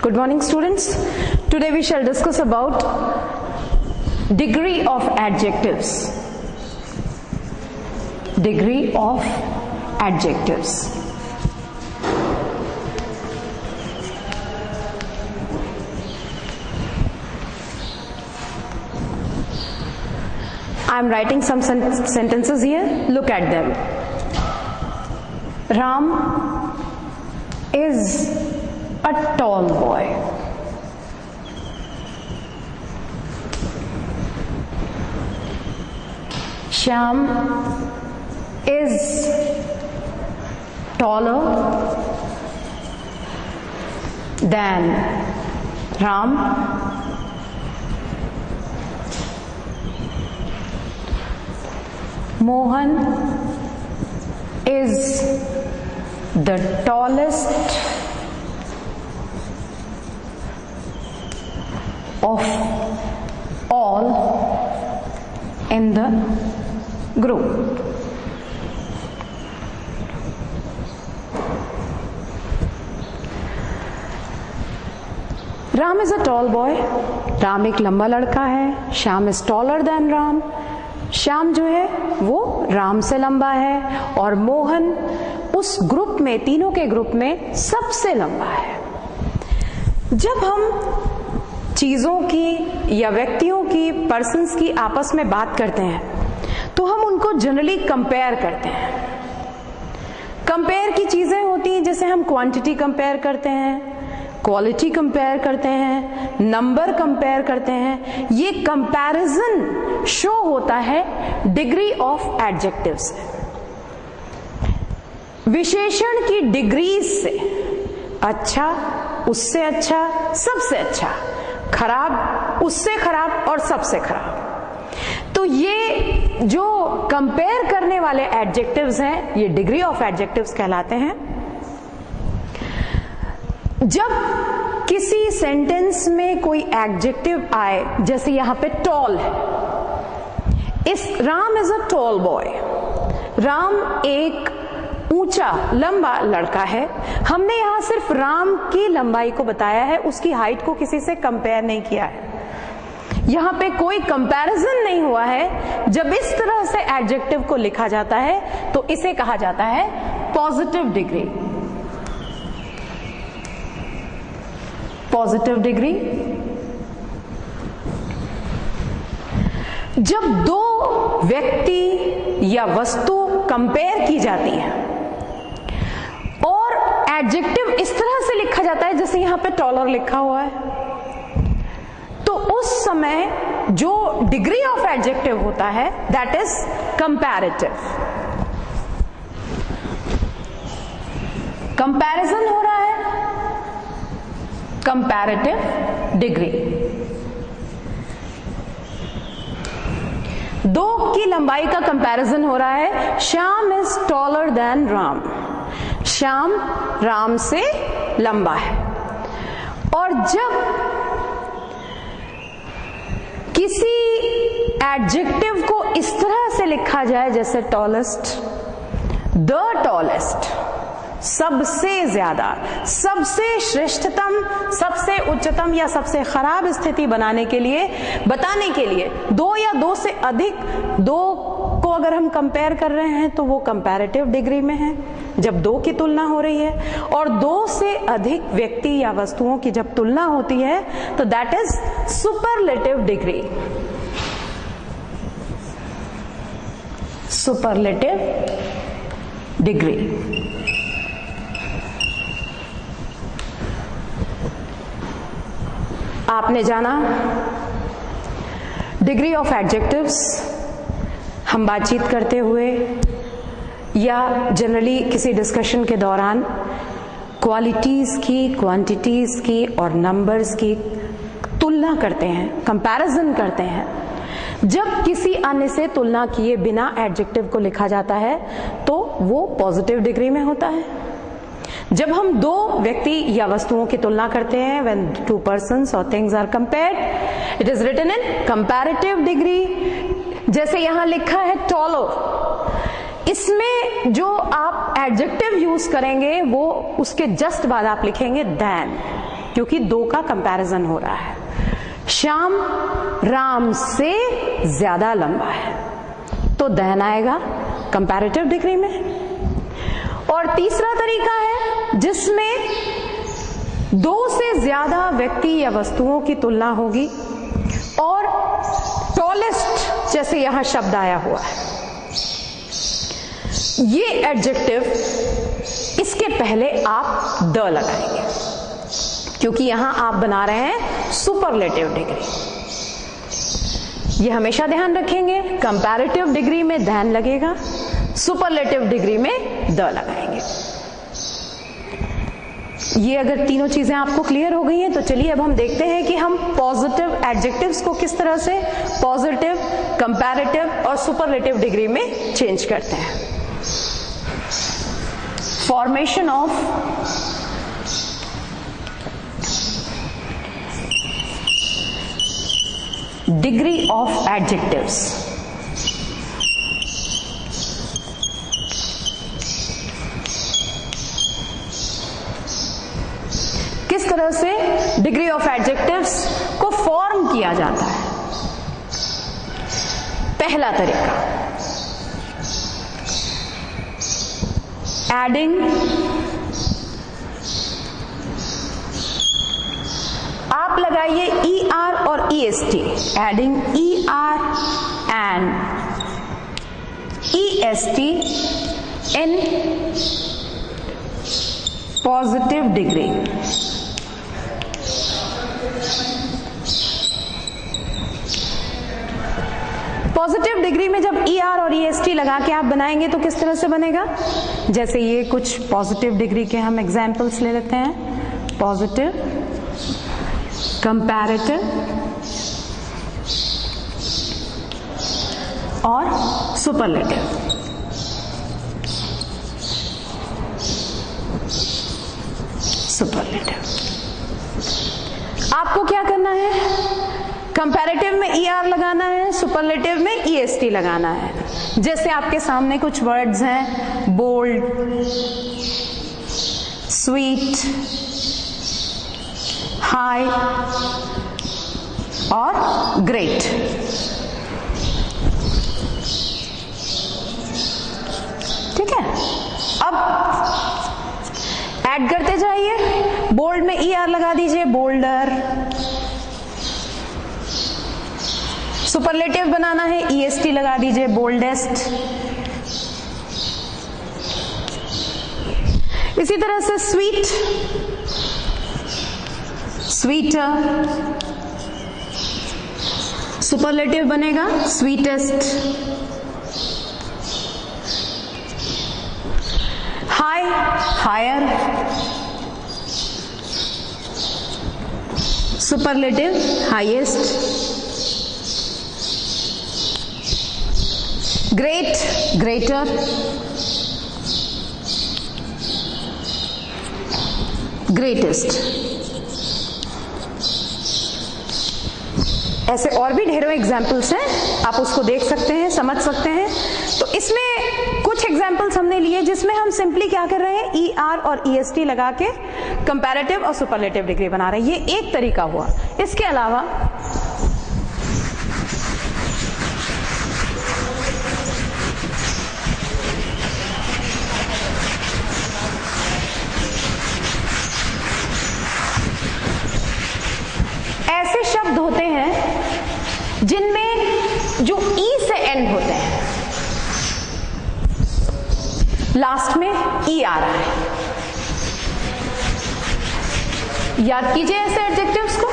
Good morning, students. Today we shall discuss about degree of adjectives. Degree of adjectives. I am writing some sentences here. Look at them. Ram is a tall boy. Shyam is taller than Ram. Mohan is the tallest of all in the group. Ram is a tall boy. Ram एक लंबा लड़का है. Shyam is taller than Ram. Shyam जो है वो राम से लंबा है और मोहन उस ग्रुप में, तीनों के ग्रुप में सबसे लंबा है. जब हम चीजों की या व्यक्तियों की, पर्सन्स की आपस में बात करते हैं तो हम उनको जनरली कंपेयर करते हैं. कंपेयर की चीजें होती हैं जैसे हम क्वांटिटी कंपेयर करते हैं, क्वालिटी कंपेयर करते हैं, नंबर कंपेयर करते हैं. ये कंपैरिजन शो होता है डिग्री ऑफ एडजेक्टिव्स से. विशेषण की डिग्रीज से, अच्छा, उससे अच्छा, सबसे अच्छा, खराब, उससे खराब और सबसे खराब. तो ये जो कंपेयर करने वाले एडजेक्टिव्स हैं ये डिग्री ऑफ एडजेक्टिव्स कहलाते हैं. जब किसी सेंटेंस में कोई एडजेक्टिव आए, जैसे यहां पे टॉल है, इस Ram is a tall boy. Ram एक ऊंचा, लंबा लड़का है. हमने यहां सिर्फ राम की लंबाई को बताया है, उसकी हाइट को किसी से कंपेयर नहीं किया है. यहां पे कोई कंपैरिजन नहीं हुआ है. जब इस तरह से एडजेक्टिव को लिखा जाता है तो इसे कहा जाता है पॉजिटिव डिग्री. Positive degree. जब दो व्यक्ति या वस्तु कंपेयर की जाती है और एडजेक्टिव इस तरह से लिखा जाता है जैसे यहां पे टॉलर लिखा हुआ है, तो उस समय जो डिग्री ऑफ एडजेक्टिव होता है दैट इज कंपैरेटिव. कंपैरिजन हो रहा है, कंपैरेटिव डिग्री. दो की लंबाई का कंपैरिजन हो रहा है. Shyam is taller than Ram. Shyam Ram से लंबा है. और जब किसी एडजेक्टिव को इस तरह से लिखा जाए जैसे टॉलेस्ट, द टॉलेस्ट, सबसे ज्यादा, सबसे श्रेष्ठतम, सबसे उच्चतम या सबसे खराब स्थिति बनाने के लिए, बताने के लिए दो या दो से अधिक, दो को अगर हम कंपेयर कर रहे हैं तो वो कंपैरेटिव डिग्री में है जब दो की तुलना हो रही है. और दो से अधिक व्यक्ति या वस्तुओं की जब तुलना होती है तो that is superlative degree. Superlative degree. आपने जाना डिग्री ऑफ एडजेक्टिव्स. हम बातचीत करते हुए या जनरली किसी डिस्कशन के दौरान क्वालिटीज की, क्वांटिटीज की और नंबर्स की तुलना करते हैं, कंपैरिजन करते हैं. जब किसी अन्य से तुलना किए बिना एडजेक्टिव को लिखा जाता है तो वो पॉजिटिव डिग्री में होता है. जब हम दो व्यक्ति या वस्तुओं की तुलना करते हैं, when two persons or things are compared, it is written in comparative degree. जैसे यहां लिखा है taller, इसमें जो आप एडजेक्टिव यूज करेंगे वो उसके जस्ट बाद आप लिखेंगे than. क्योंकि दो का कंपैरिजन हो रहा है। श्याम राम से ज्यादा लंबा है, तो देन आएगा कंपैरेटिव डिग्री में। और तीसरा तरीका है जिसमें दो से ज्यादा व्यक्ति या वस्तुओं की तुलना होगी और टॉलेस्ट जैसे यहां शब्द आया हुआ है, ये एडजेक्टिव इसके पहले आप द लगाएंगे, क्योंकि यहां आप बना रहे हैं सुपरलेटिव डिग्री। ये हमेशा ध्यान रखेंगे, कंपैरेटिव डिग्री में देन लगेगा, सुपरलेटिव डिग्री में द लगाएंगे। ये अगर तीनों चीजें आपको क्लियर हो गई हैं तो चलिए अब हम देखते हैं कि हम पॉजिटिव एडजेक्टिव्स को किस तरह से पॉजिटिव, कंपैरेटिव और सुपरलेटिव डिग्री में चेंज करते हैं। Formation of degree of adjectives. किस तरह से डिग्री ऑफ एडजेक्टिव्स को फॉर्म किया जाता है। पहला तरीका, एडिंग आप लगाइए ER और EST, adding ER and EST in positive degree. Positive degree में जब ER और EST लगा के आप बनाएंगे तो किस तरह से बनेगा, जैसे ये कुछ पॉजिटिव डिग्री के हम एग्जाम्पल्स ले लेते हैं। पॉजिटिव, कंपैरेटिव और सुपरलेटिव। सुपरलेटिव आपको क्या करना है, कंपैरेटिव में ER लगाना है, सुपरलेटिव में EST लगाना है। जैसे आपके सामने कुछ वर्ड्स हैं, बोल्ड, स्वीट, हाई और ग्रेट। ठीक है, अब ऐड करते जाइए। बोल्ड में ER लगा दीजिए, बोल्डर। सुपरलेटिव बनाना है, EST लगा दीजिए, बोल्डेस्ट। इसी तरह से स्वीट, स्वीटर। सुपरलेटिव बनेगा sweetest. High, higher. Superlative highest. Great, greater. Greatest. ऐसे और भी ढेरों एग्जाम्पल्स हैं, आप उसको देख सकते हैं, समझ सकते हैं। तो इसमें कुछ एग्जाम्पल्स हमने लिए जिसमें हम सिंपली क्या कर रहे हैं, ER और EST लगा के कंपैरेटिव और सुपरलेटिव डिग्री बना रहे हैं। ये एक तरीका हुआ। इसके अलावा ऐसे शब्द होते हैं जिनमें जो E से एंड होते हैं, लास्ट में E आ रहा है। याद कीजिए ऐसे एडजेक्टिव्स को।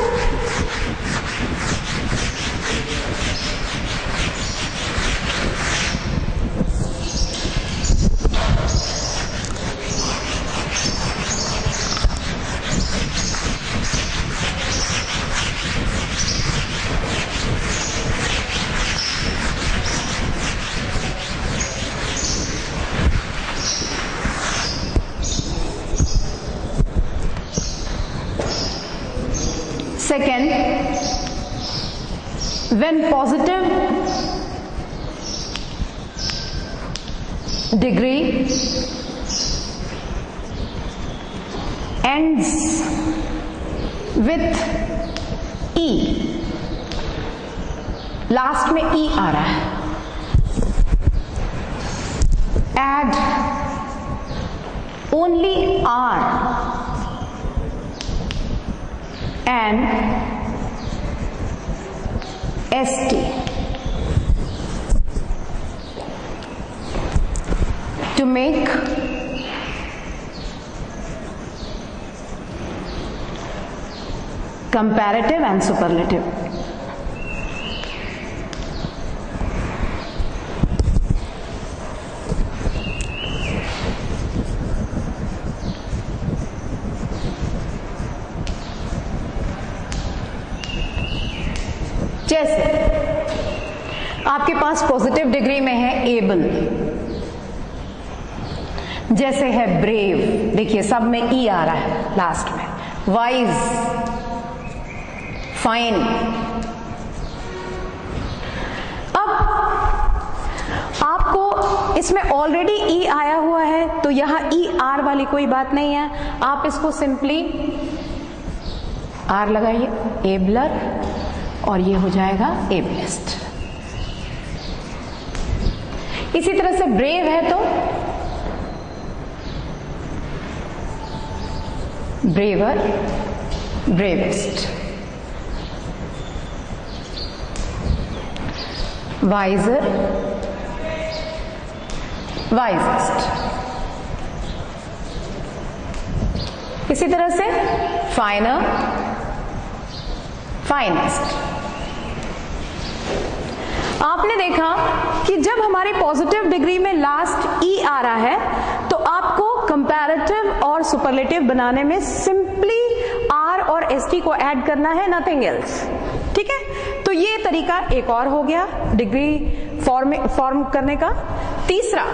Second, when positive degree ends with E, last में ई आ रहा है, add only R and ST to make comparative and superlative. जैसे आपके पास पॉजिटिव डिग्री में है एबल, जैसे है ब्रेव, देखिए सब में ई आ रहा है लास्ट में, वाइज, फाइन। अब आपको इसमें ऑलरेडी ई आया हुआ है तो यहां ई आर वाली कोई बात नहीं है, आप इसको सिंपली आर लगाइए, एबलर, और ये हो जाएगा एबलिस्ट। इसी तरह से ब्रेव है तो ब्रेवर, ब्रेवेस्ट, वाइजर, वाइजेस्ट। इसी तरह से फाइनर, फाइनेस्ट। आपने देखा कि जब हमारी पॉजिटिव डिग्री में लास्ट ई आ रहा है तो आपको कंपैरेटिव और सुपरलेटिव बनाने में सिंपली आर और एसटी को ऐड करना है, नथिंग एल्स। ठीक है, तो ये तरीका एक और हो गया डिग्री फॉर्म करने का। तीसरा,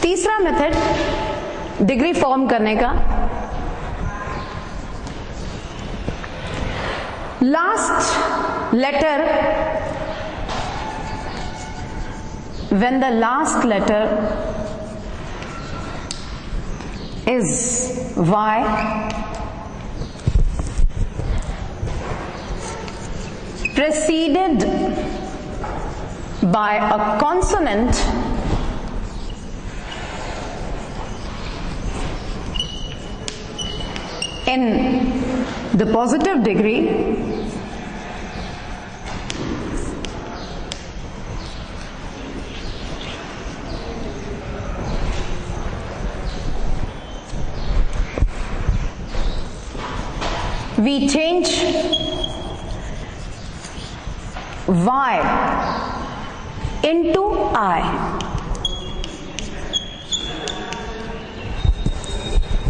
तीसरा मेथड डिग्री फॉर्म करने का, last letter, when the last letter is Y, preceded by a consonant in the positive degree, we change Y into I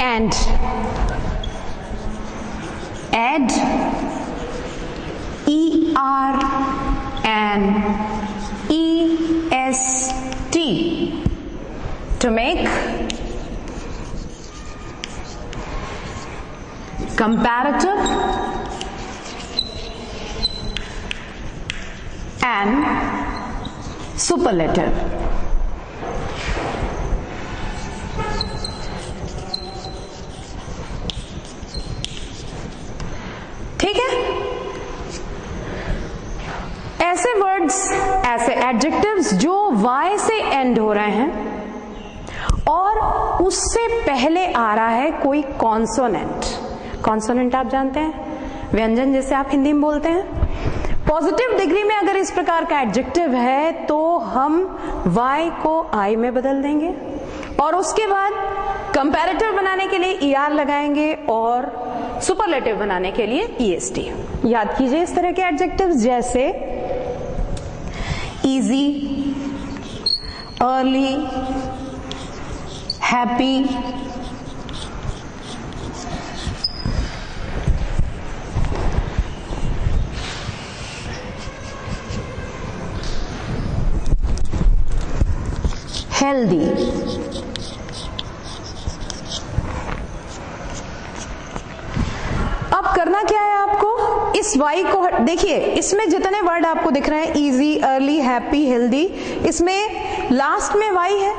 and add ER and EST to make comparative and superlative. ठीक है, ऐसे words, ऐसे adjectives जो Y से and हो रहे हैं और उससे पहले आ रहा है कोई कॉन्सोनेंट। कॉन्सोनेंट आप जानते हैं, व्यंजन जैसे आप हिंदी में बोलते हैं। पॉजिटिव डिग्री में अगर इस प्रकार का एडजेक्टिव है तो हम Y को I में बदल देंगे और उसके बाद कंपैरेटिव बनाने के लिए ER लगाएंगे और सुपरलेटिव बनाने के लिए EST। याद कीजिए इस तरह के एडजेक्टिव्स जैसे इजी, अर्ली, हैप्पी, हेल्दी। अब करना क्या है आपको, इस y को देखिए, इसमें जितने वर्ड आपको दिख रहे हैं, इजी, अर्ली, हैप्पी, हेल्दी, इसमें लास्ट में y है,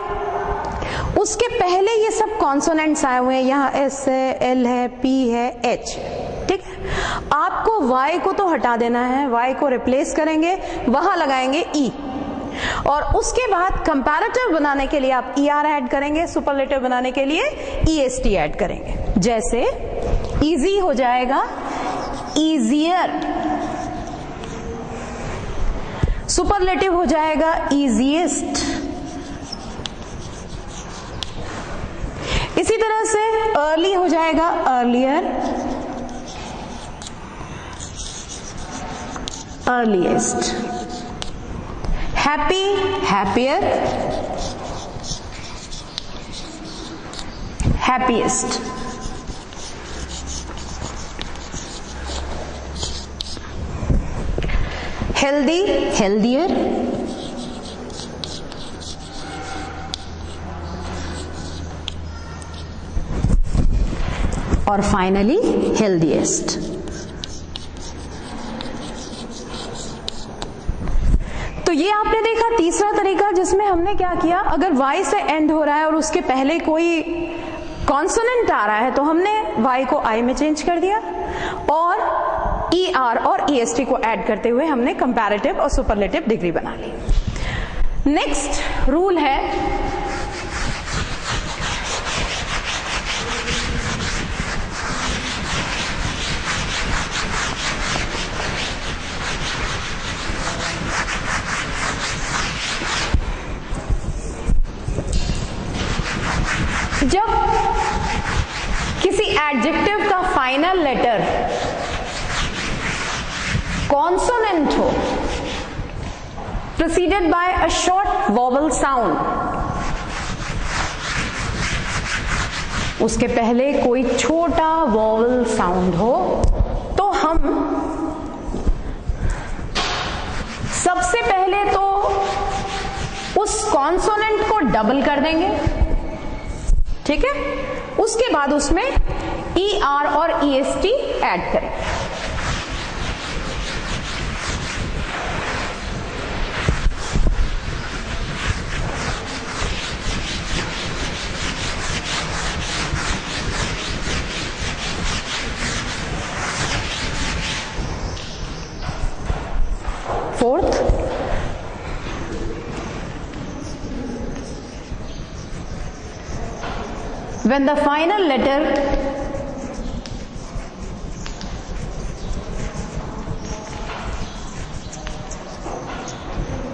उसके पहले ये सब कॉन्सोनेंट्स आए हुए हैं, यहाँ s है, l है, p है, h। ठीक है, आपको y को तो हटा देना है, y को रिप्लेस करेंगे, वहां लगाएंगे e, और उसके बाद कंपैरेटिव बनाने के लिए आप er ऐड करेंगे, सुपरलेटिव बनाने के लिए est ऐड करेंगे। जैसे इजी हो जाएगा easier, सुपरलेटिव हो जाएगा easiest। इसी तरह से अर्ली हो जाएगा earlier, earliest। Happy, happier, happiest। Healthy, healthier, और फाइनली हेल्दीएस्ट। तो ये आपने देखा तीसरा तरीका, जिसमें हमने क्या किया, अगर y से एंड हो रहा है और उसके पहले कोई कॉन्सोनेंट आ रहा है तो हमने y को I में चेंज कर दिया, और ER और EST को ऐड करते हुए हमने कंपैरेटिव और सुपरलेटिव डिग्री बना ली। नेक्स्ट रूल है जब किसी एडजेक्टिव का फाइनल लेटर कॉन्सोनेंट हो preceded by a short vowel sound, उसके पहले कोई छोटा वॉवल साउंड हो, तो हम सबसे पहले तो उस कॉन्सोनेंट को डबल कर देंगे, ठीक है, उसके बाद उसमें ER और EST ऐड करेंगे। Fourth, when the final letter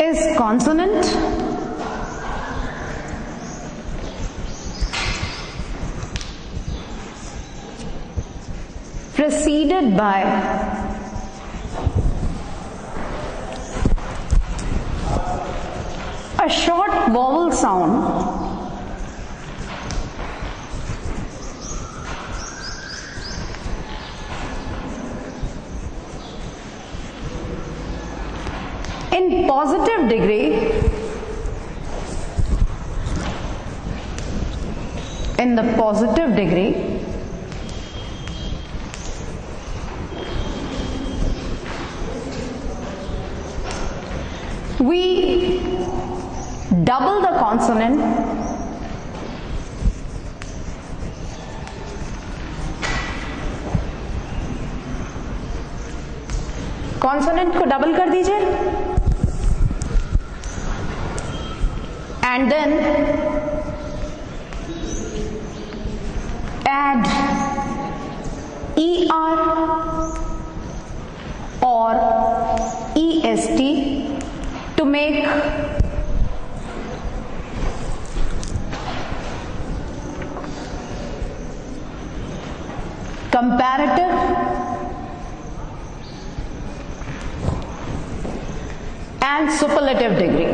is consonant, preceded by a short vowel sound, in positive degree, in the positive degree, we double the consonant consonant को डबल कर दीजिए, and then add ER or EST to make comparative and superlative degree.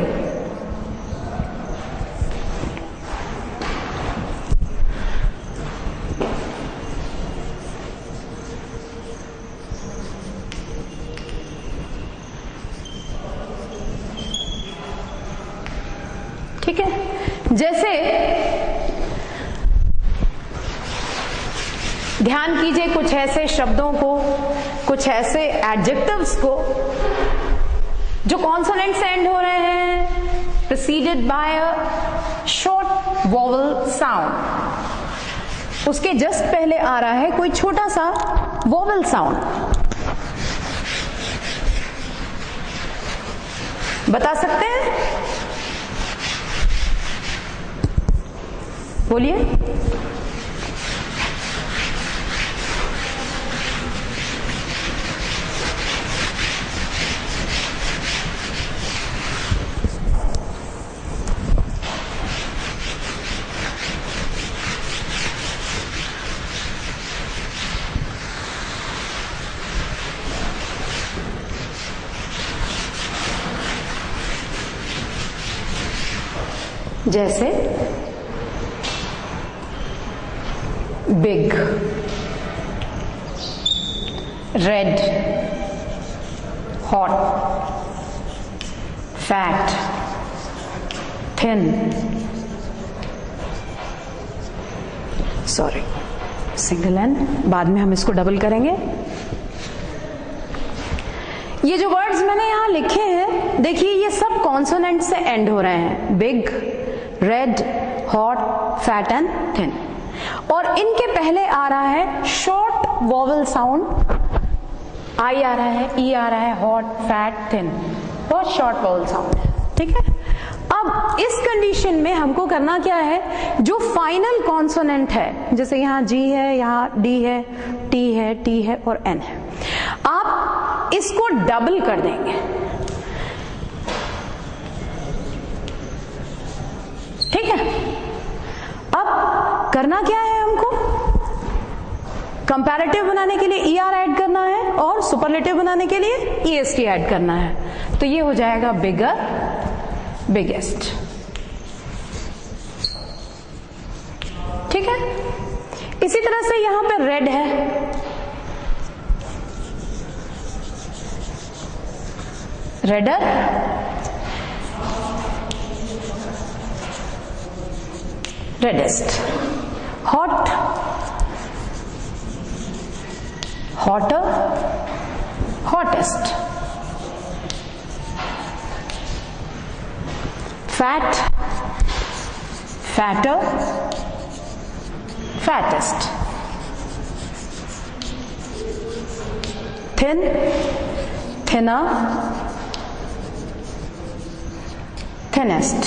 ठीक है, जैसे ध्यान कीजिए कुछ ऐसे शब्दों को, कुछ ऐसे एडजेक्टिव्स को जो कॉन्सोनेंट से एंड हो रहे हैं, preceded by a short vowel sound. उसके जस्ट पहले आ रहा है कोई छोटा सा वोवेल साउंड। बता सकते हैं? बोलिए। जैसे big, red, hot, fat, thin, sorry single N, बाद में हम इसको डबल करेंगे। ये जो वर्ड्स मैंने यहां लिखे हैं, देखिए ये सब कॉन्सोनेंट से एंड हो रहे हैं। Big, red, hot, fat and thin. और इनके पहले आ रहा है शॉर्ट वोवेल साउंड। आई आ रहा है, ई आ रहा है, हॉट, फैट, थिन, बहुत शॉर्ट वोवेल साउंड है। ठीक है, अब इस कंडीशन में हमको करना क्या है, जो फाइनल कॉन्सोनेंट है, जैसे यहां जी है, यहां डी है, टी है और एन है, आप इसको डबल कर देंगे। ठीक है, अब करना क्या है हमको, कंपैरेटिव बनाने के लिए ई आर ऐड करना है और सुपरलेटिव बनाने के लिए ई एस टी ऐड करना है। तो ये हो जाएगा बिगर, बिगेस्ट। ठीक है, इसी तरह से यहां पे रेड है, redder, reddest, hot, hotter, hottest, fat, fatter, fattest, thin, thinner, thinnest.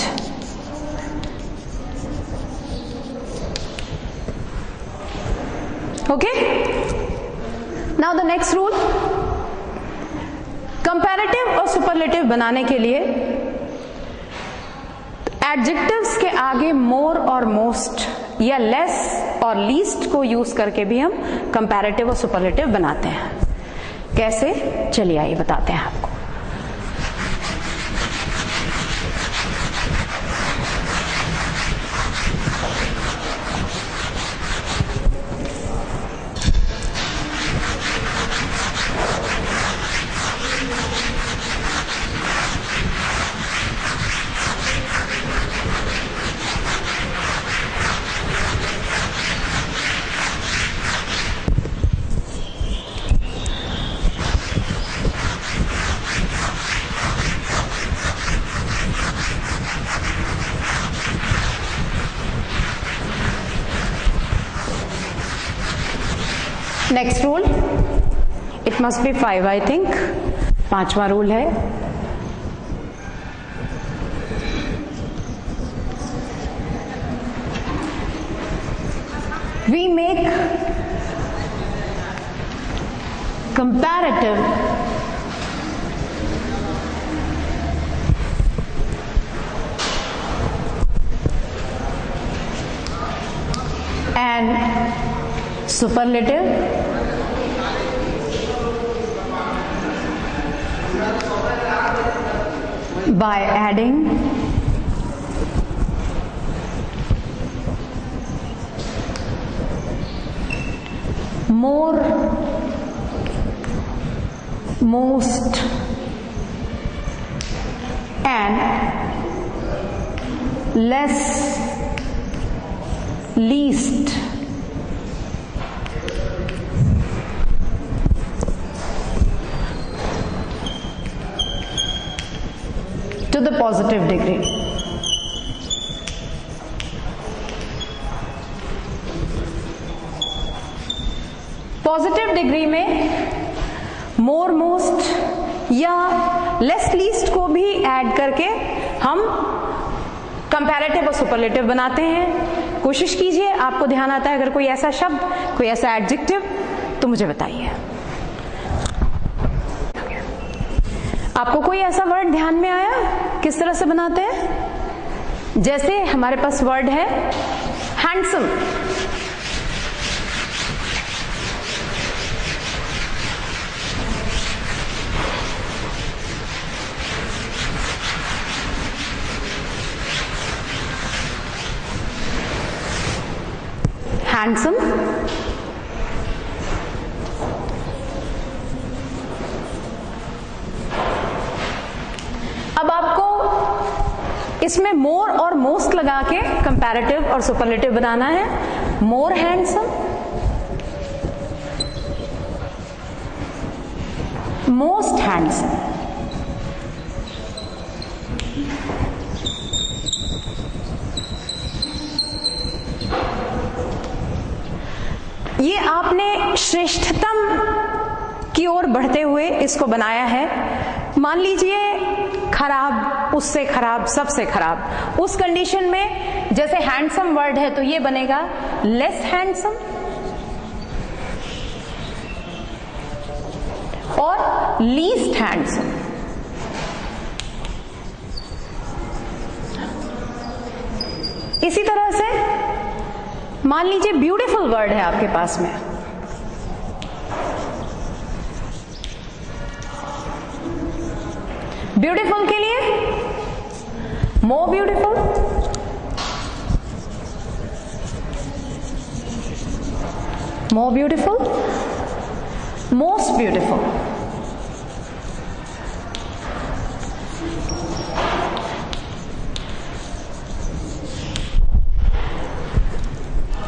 Okay, now the next rule, comparative और सुपरलेटिव बनाने के लिए एडजेक्टिव्स के आगे मोर और मोस्ट या लेस और लीस्ट को यूज करके भी हम कंपैरेटिव और सुपरलेटिव बनाते हैं। कैसे, चलिए आइए बताते हैं आपको। Next rule, it must be 5 I think, 5वां रूल है, we make comparative and superlative by adding more, most and less, least, to the positive degree. Positive degree में मोर, मोस्ट या लेस, लीस्ट को भी ऐड करके हम comparative और superlative बनाते हैं। कोशिश कीजिए, आपको ध्यान आता है अगर कोई ऐसा शब्द, कोई ऐसा एडजेक्टिव, तो मुझे बताइए। आपको कोई ऐसा वर्ड ध्यान में आया किस तरह से बनाते हैं? जैसे हमारे पास वर्ड है हैंडसम। हैंडसम, अब आपको इसमें मोर और मोस्ट लगा के कंपैरेटिव और सुपरलेटिव बनाना है। मोर हैंडसम, मोस्ट हैंडसम। ये आपने श्रेष्ठतम की ओर बढ़ते हुए इसको बनाया है। मान लीजिए खराब, उससे खराब, सबसे खराब, उस कंडीशन में जैसे हैंडसम वर्ड है तो ये बनेगा लेस हैंडसम और लीस्ट हैंडसम। इसी तरह से मान लीजिए ब्यूटीफुल वर्ड है आपके पास में, ब्यूटीफुल के लिए more beautiful, more beautiful, most beautiful.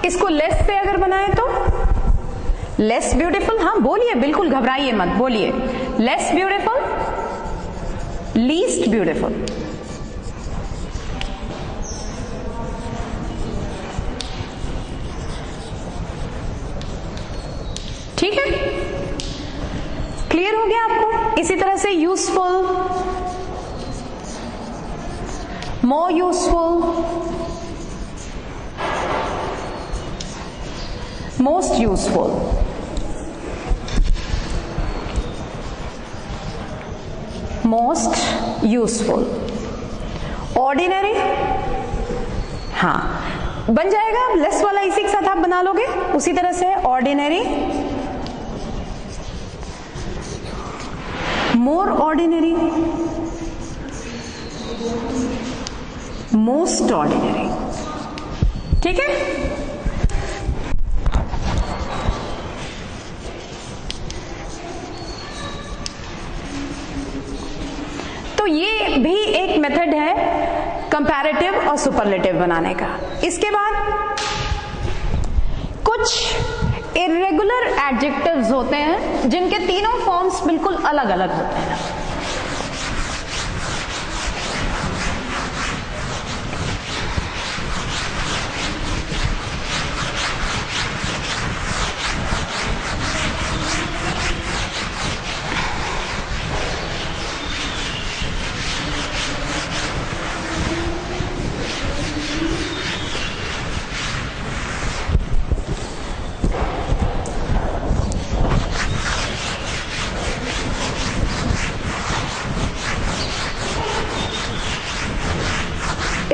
इसको लेस से अगर बनाए तो लेस ब्यूटीफुल, हाँ बोलिए, बिल्कुल घबराइए मत, बोलिए लेस ब्यूटीफुल, लीस्ट ब्यूटीफुल। ठीक है, क्लियर हो गया आपको? इसी तरह से useful, more useful, most useful, most useful. Ordinary, हाँ बन जाएगा, लेस वाला इसी के साथ आप बना लोगे। उसी तरह से ऑर्डिनरी, मोर ऑर्डिनरी, मोस्ट ऑर्डिनरी। ठीक है, तो ये भी एक मेथड है कंपैरेटिव और सुपरलेटिव बनाने का। इसके बाद कुछ इर्रेगुलर एडजेक्टिव्स होते हैं जिनके तीनों फॉर्म्स बिल्कुल अलग अलग होते हैं।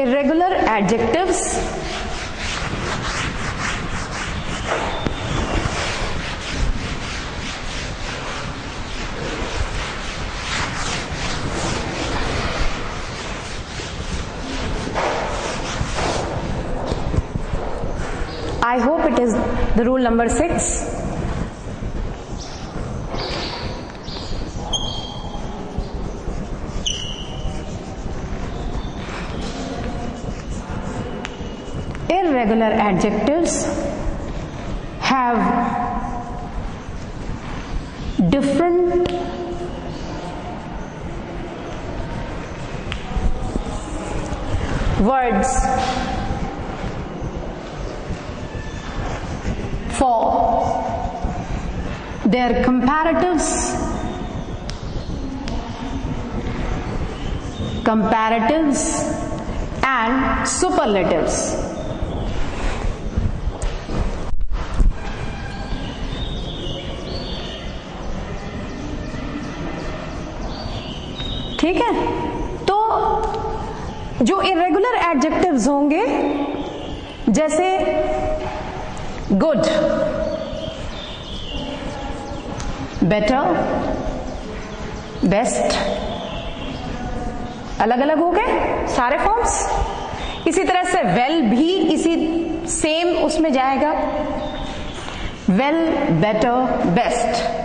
Irregular adjectives, I hope it is the rule number 6. irregular adjectives have different words for their comparatives, and superlatives. ठीक है, तो जो इरेगुलर एडजेक्टिव्स होंगे जैसे गुड, बेटर, बेस्ट, अलग अलग हो गए सारे फॉर्म्स। इसी तरह से वेल भी इसी सेम उसमें जाएगा, well, better, best.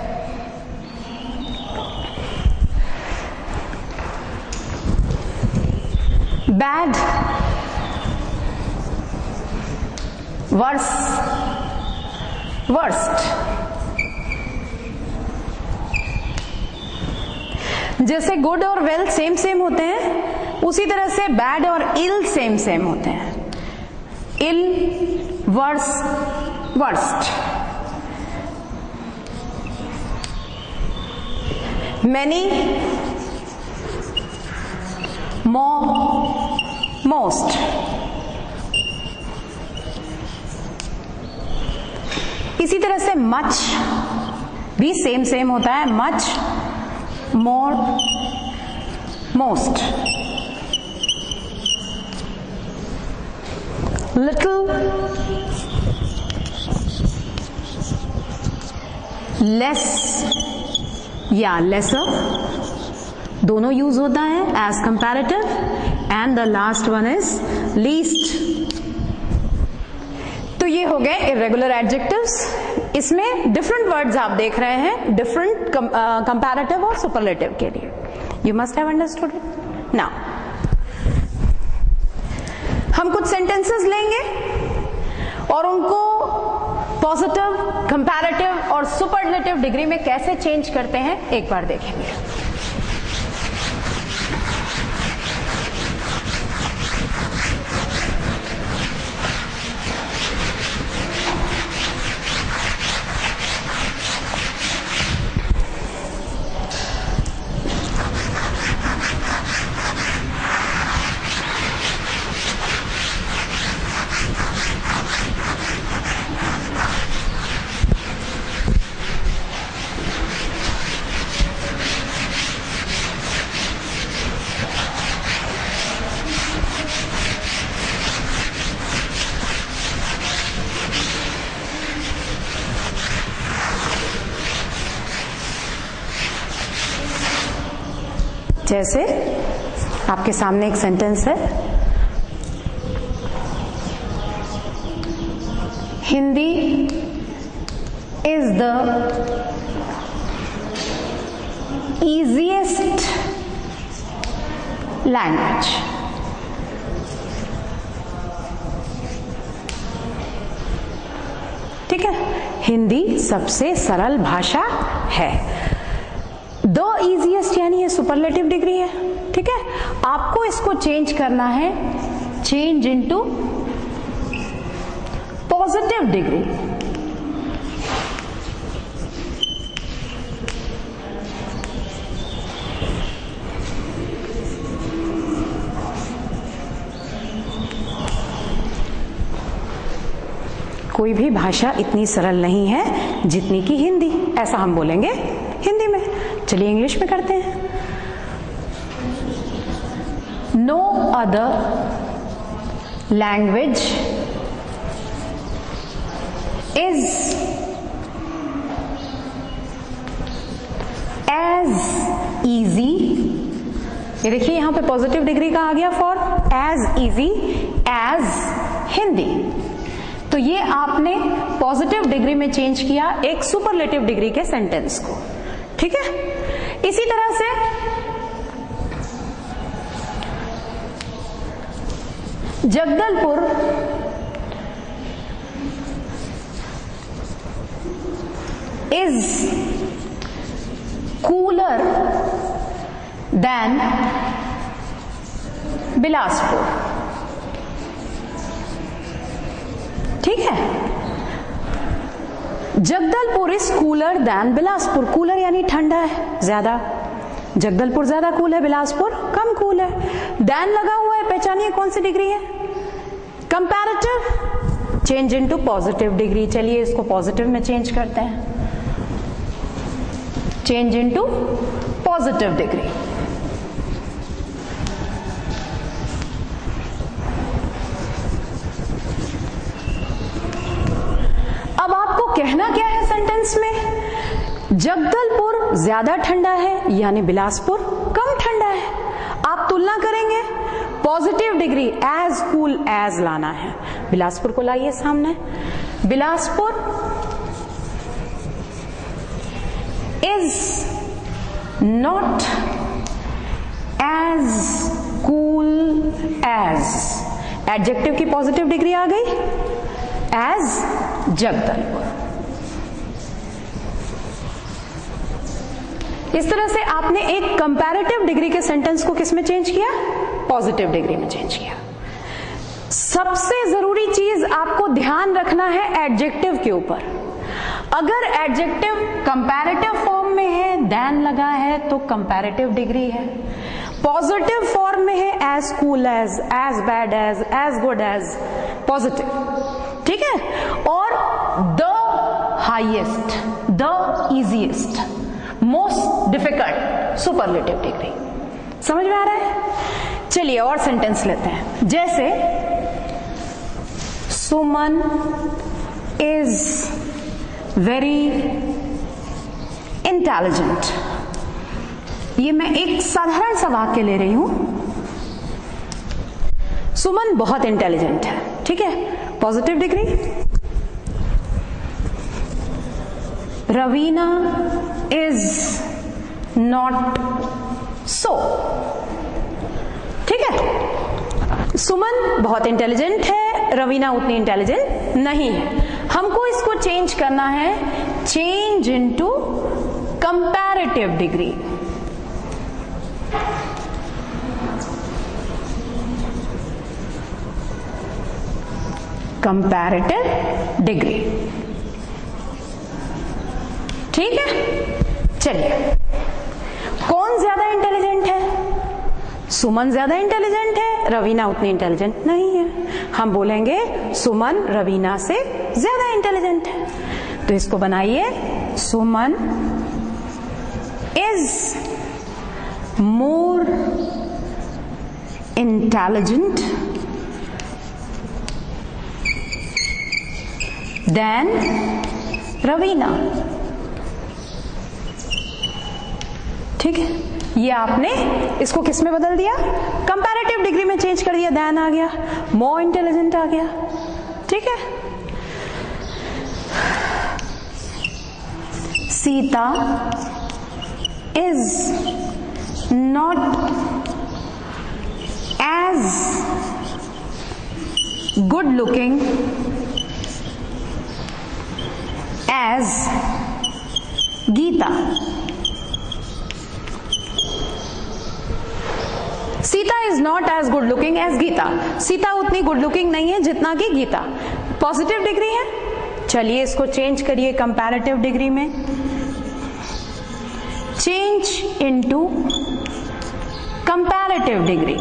Bad, worse, worst. जैसे गुड और वेल सेम सेम होते हैं, उसी तरह से बैड और इल सेम सेम होते हैं। Ill, worse, worst. Many, more, most. इसी तरह से मच भी सेम सेम होता है, much, more, most. Little, less या लेसर, दोनों यूज होता है as comparative, and the last one is least. तो ये हो गए इरेगुलर एडजेक्टिव्स। इसमें डिफरेंट वर्ड्स आप देख रहे हैं डिफरेंट कंपैरेटिव और सुपरलेटिव के लिए। You must have understood it. Now हम कुछ सेंटेंसेस लेंगे और उनको पॉजिटिव, कंपैरेटिव और सुपरलेटिव डिग्री में कैसे चेंज करते हैं एक बार देखेंगे। जैसे आपके सामने एक सेंटेंस है, Hindi is the easiest language। ठीक है, हिंदी सबसे सरल भाषा है। द इजीएस्ट यानी ये सुपरलेटिव डिग्री है। ठीक है, आपको इसको चेंज करना है, चेंज इनटू पॉजिटिव डिग्री। कोई भी भाषा इतनी सरल नहीं है जितनी कि हिंदी, ऐसा हम बोलेंगे हिंदी में। चलिए इंग्लिश में करते हैं। No other language is as easy, ये देखिए यहां पे पॉजिटिव डिग्री का आ गया for as easy as Hindi. तो ये आपने पॉजिटिव डिग्री में चेंज किया एक सुपरलेटिव डिग्री के सेंटेंस को। ठीक है, इसी तरह से Jagdalpur is cooler than Bilaspur. ठीक है, Jagdalpur is cooler than Bilaspur. Cooler यानी ठंडा है ज्यादा, जगदलपुर ज्यादा कूल है, बिलासपुर कम कूल है। देन लगा हुआ है, पहचानिए कौन सी डिग्री है, comparative, change into positive degree. चलिए इसको पॉजिटिव में चेंज करते हैं, चेंज इनटू पॉजिटिव डिग्री। अब आपको कहना क्या है सेंटेंस में, जगदलपुर ज्यादा ठंडा है यानी बिलासपुर कम ठंडा है। आप तुलना करेंगे, positive degree as cool as लाना है, बिलासपुर को लाइए सामने। Bilaspur is not as cool as, adjective की पॉजिटिव डिग्री आ गई, एज जगदलपुर। इस तरह से आपने एक कंपैरेटिव डिग्री के सेंटेंस को किस में चेंज किया, पॉजिटिव डिग्री में चेंज किया। सबसे जरूरी चीज आपको ध्यान रखना है एडजेक्टिव के ऊपर। अगर एडजेक्टिव कंपैरेटिव फॉर्म में है, देन लगा है तो कंपैरेटिव डिग्री है। पॉजिटिव फॉर्म में है, as cool as bad as good as, positive. ठीक है, और the highest, the easiest, most difficult, superlative degree. समझ में आ रहा है? चलिए और सेंटेंस लेते हैं, जैसे सुमन इज वेरी इंटेलिजेंट। ये मैं एक साधारण सा वाक्य ले रही हूं, सुमन बहुत इंटेलिजेंट है। ठीक है, positive degree. Raveena is not so. ठीक है, सुमन बहुत इंटेलिजेंट है, रवीना उतनी इंटेलिजेंट नहीं है। हमको इसको चेंज करना है, change into comparative degree. Comparative degree. ठीक है, चलिए कौन ज्यादा इंटेलिजेंट है, सुमन ज्यादा इंटेलिजेंट है, रवीना उतनी इंटेलिजेंट नहीं है। हम बोलेंगे सुमन रवीना से ज्यादा इंटेलिजेंट है। तो इसको बनाइए, Suman is more intelligent than Raveena. ठीक है, ये आपने इसको किस में बदल दिया, कंपैरेटिव डिग्री में चेंज कर दिया, देन आ गया, मोर इंटेलिजेंट आ गया। ठीक है, Sita is not as good looking as Gita. Sita is not as good looking as Gita. Sita उतनी गुड लुकिंग नहीं है जितना कि गीता। पॉजिटिव डिग्री है। चलिए इसको चेंज करिए कंपैरेटिव डिग्री में, change into comparative degree.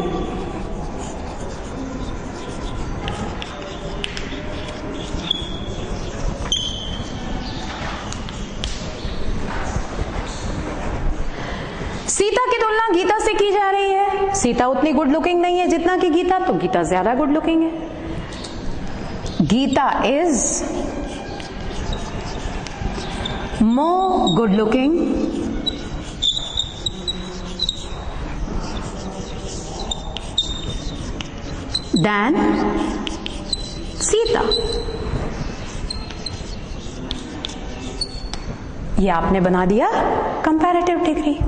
Sita की तुलना गीता से की जा रही है। सीता उतनी गुड लुकिंग नहीं है जितना कि गीता, तो गीता ज्यादा गुड लुकिंग है। Gita is more good looking than Sita. ये आपने बना दिया कंपैरेटिव डिग्री।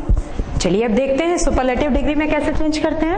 चलिए अब देखते हैं सुपरलेटिव डिग्री में कैसे चेंज करते हैं।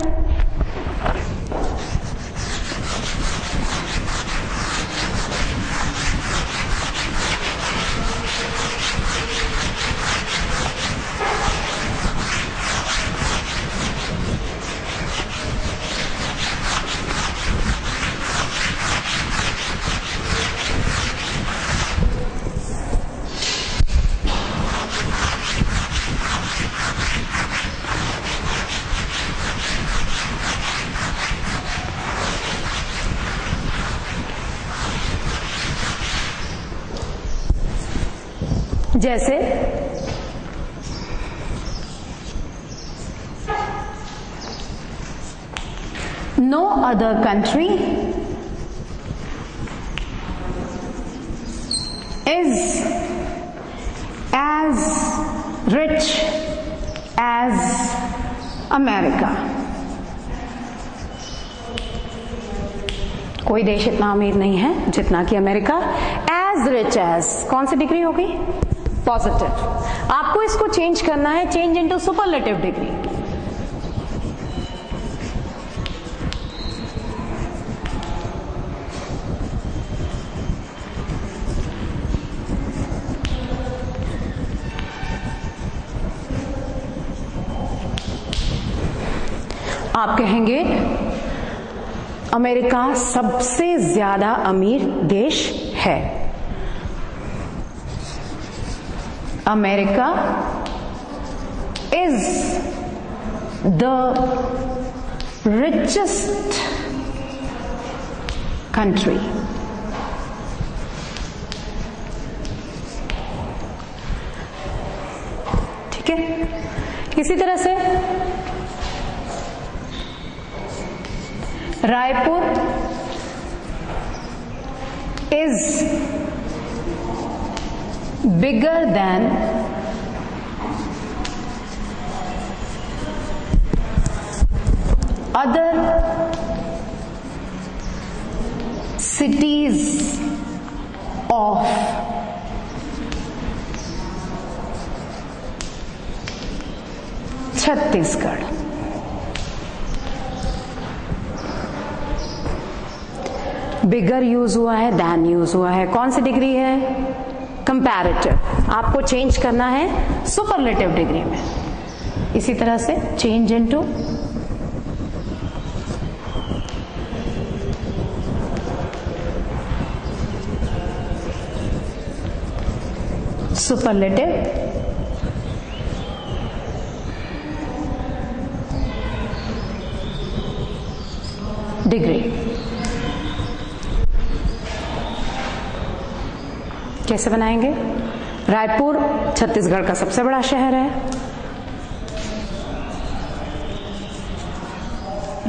जैसे no other country is as rich as America. कोई देश इतना अमीर नहीं है जितना कि अमेरिका। एज रिच एज, कौन सी डिग्री होगी? पॉजिटिव। आपको इसको चेंज करना है, चेंज इनटू सुपरलेटिव डिग्री। आप कहेंगे अमेरिका सबसे ज्यादा अमीर देश है। America is the richest country. ठीक है, इसी तरह से Raipur is bigger than other cities of Chhattisgarh. Bigger use हुआ है, दैन यूज हुआ है, कौन सी डिग्री है? कंपैरेटिव। आपको चेंज करना है सुपरलेटिव डिग्री में। इसी तरह से चेंज इनटू सुपरलेटिव डिग्री। कैसे बनाएंगे? रायपुर छत्तीसगढ़ का सबसे बड़ा शहर है।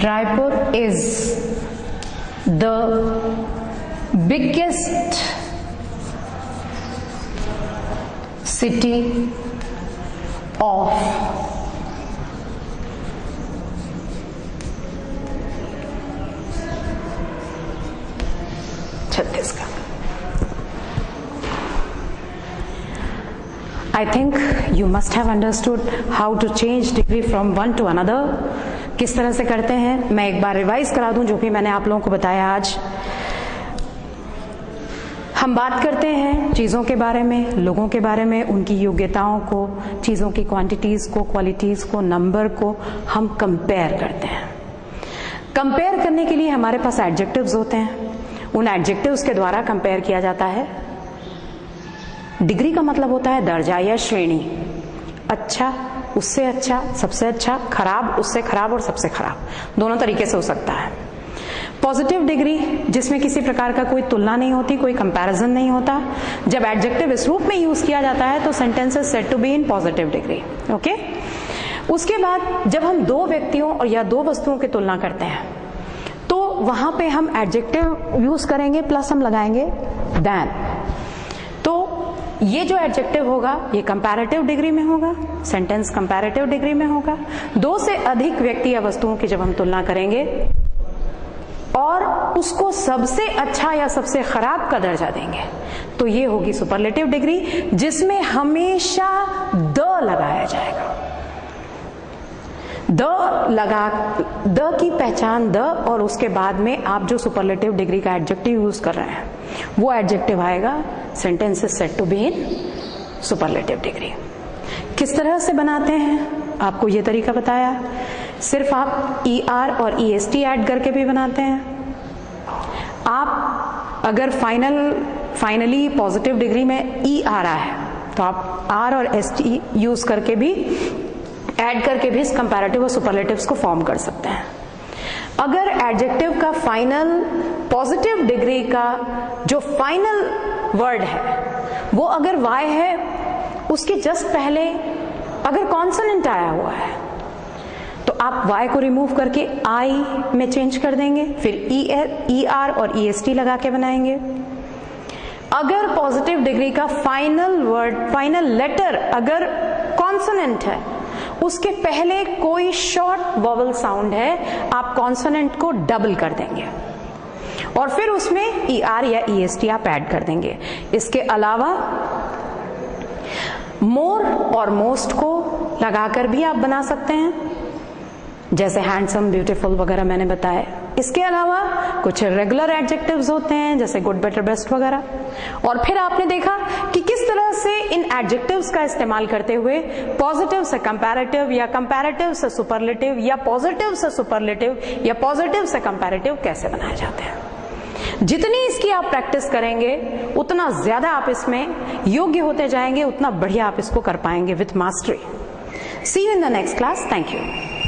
Raipur is the biggest city of Chhattisgarh. I think you must have understood how to change degree from one to another. किस तरह से करते हैं मैं एक बार रिवाइज करा दूं जो भी मैंने आप लोगों को बताया। आज हम बात करते हैं चीज़ों के बारे में, लोगों के बारे में, उनकी योग्यताओं को, चीज़ों की क्वांटिटीज़ को, क्वालिटीज़ को, नंबर को हम कंपेयर करते हैं। कंपेयर करने के लिए हमारे पास एडजेक्टिव्स होते हैं, उन एडजेक्टिव्स के द्वारा कंपेयर किया जाता है। डिग्री का मतलब होता है दर्जा या श्रेणी। अच्छा, उससे अच्छा, सबसे अच्छा, खराब, उससे खराब और सबसे खराब, दोनों तरीके से हो सकता है। पॉजिटिव डिग्री जिसमें किसी प्रकार का कोई तुलना नहीं होती, कोई कंपैरिजन नहीं होता। जब एडजेक्टिव इस रूप में यूज किया जाता है तो sentence is said to be in positive degree. Okay, उसके बाद जब हम दो व्यक्तियों और या दो वस्तुओं की तुलना करते हैं तो वहां पे हम एडजेक्टिव यूज करेंगे प्लस हम लगाएंगे देन। तो ये जो एडजेक्टिव होगा ये कंपैरेटिव डिग्री में होगा, सेंटेंस कंपैरेटिव डिग्री में होगा। दो से अधिक व्यक्ति या वस्तुओं की जब हम तुलना करेंगे और उसको सबसे अच्छा या सबसे खराब का दर्जा देंगे तो ये होगी सुपरलेटिव डिग्री, जिसमें हमेशा द लगाया जाएगा। द की पहचान द, और उसके बाद में आप जो सुपरलेटिव डिग्री का एडजेक्टिव यूज कर रहे हैं वो एडजेक्टिव आएगा। Sentence is said to be in superlative degree. किस तरह से बनाते हैं आपको ये तरीका बताया। सिर्फ आप ER और EST ऐड करके भी बनाते हैं। आप अगर फाइनली पॉजिटिव डिग्री में E आ रहा है तो आप R और ST यूज करके भी, ऐड करके भी इस कंपैरेटिव और सुपरलेटिव्स को फॉर्म कर सकते हैं। अगर एडजेक्टिव का फाइनल पॉजिटिव डिग्री का जो फाइनल वर्ड है वो अगर Y है उसके जस्ट पहले अगर कॉन्सोनेंट आया हुआ है तो आप y को रिमूव करके I में चेंज कर देंगे, फिर ER और EST लगा के बनाएंगे। अगर पॉजिटिव डिग्री का फाइनल वर्ड, फाइनल लेटर अगर कॉन्सोनेंट है, उसके पहले कोई शॉर्ट वॉवल साउंड है, आप कॉन्सोनेंट को डबल कर देंगे और फिर उसमें ER या EST आप ऐड कर देंगे। इसके अलावा मोर और मोस्ट को लगाकर भी आप बना सकते हैं, जैसे हैंडसम, ब्यूटीफुल वगैरह मैंने बताया। इसके अलावा कुछ रेगुलर एडजेक्टिव्स होते हैं जैसे गुड, बेटर, बेस्ट वगैरह। और फिर आपने देखा कि किस तरह से इन एडजेक्टिव्स का इस्तेमाल करते हुए पॉजिटिव से कंपैरेटिव या कंपैरेटिव से सुपरलेटिव या पॉजिटिव से सुपरलेटिव या पॉजिटिव से कंपैरेटिव कैसे बनाए जाते हैं। जितनी इसकी आप प्रैक्टिस करेंगे उतना ज्यादा आप इसमें योग्य होते जाएंगे, उतना बढ़िया आप इसको कर पाएंगे with mastery. See you in the next class. Thank you.